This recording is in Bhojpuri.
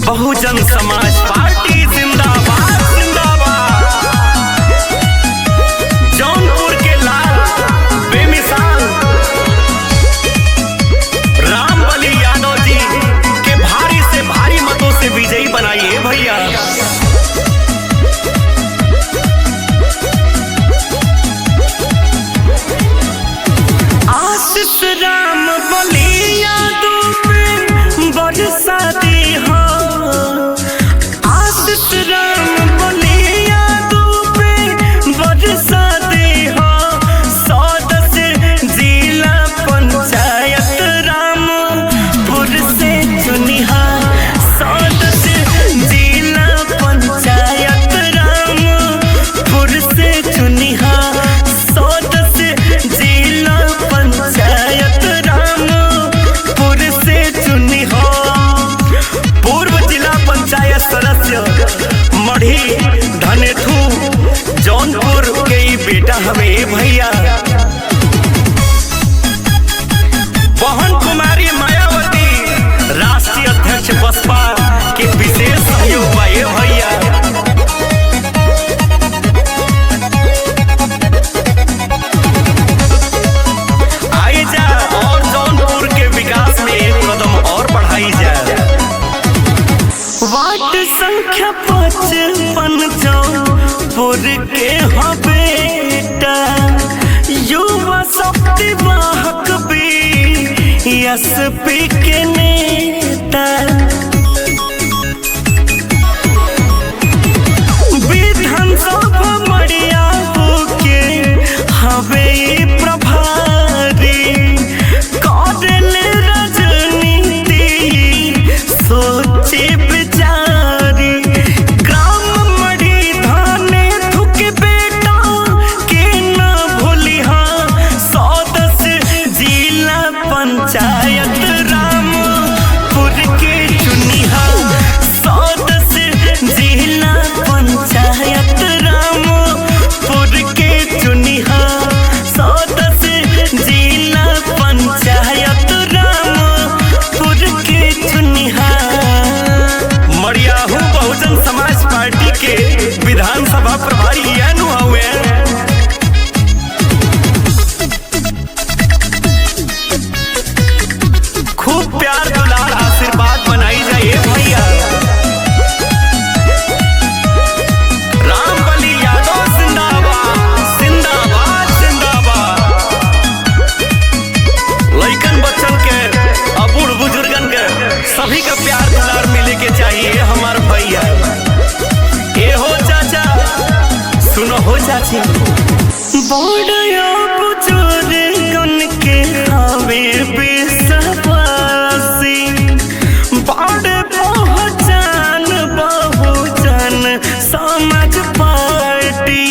बहुजन समाज पार्टी जिंदाबाद जिंदाबाद। जौनपुर के लाल बेमिसाल रामबली यादव जी के भारी से भारी मतों से विजयी बनाइए भैया। आशीष राम बली यादव पे बरसा दी हो। आशीष राम बली यादव पे बरसा दी हो। 110 जिला पंचायत रामपुर से चुनिहा। 110 जिला पंचायत रामपुर से चुनिहा। 110 जिला पंचायत रामपुर से चुनिहा। पूर्व जिला पंचायत सदस्य मढ़ी धनेठू जौनपुर के बेटा हमें भैया। बहन कुमारी मायावती राष्ट्रीय अध्यक्ष बसपा के विशेष सहयोग पाए भैया। आई जा और जौनपुर के विकास में एक कदम और बढ़ाई जाए। वार्ड संख्या 55 जौनपुर के हो बेटा। युवा शक्ति वाहक भी एसपी के नेता। विधानसभा मड़िया के हवे प्रभारी। कौशल राजनीति सोचे विचारी। ग्राम मड़ी धाने थुक बेटा के न भूलिहा। 110 जिला पंचायत रामपुर के चुनिहा। 110 जिला पंचायत रामपुर के चुनिहा। 110 जिला पंचायत रामपुर के चुनिहा। मड़ियाहू बहुजन समाज पार्टी के विधानसभा प्रभारी यानु हुए। खूब प्यार दुलार आशीर्वाद बनाई जाए भैया। रामबली यादव जिंदाबाद जिंदाबाद जिंदाबाद। लइकन बच्चन के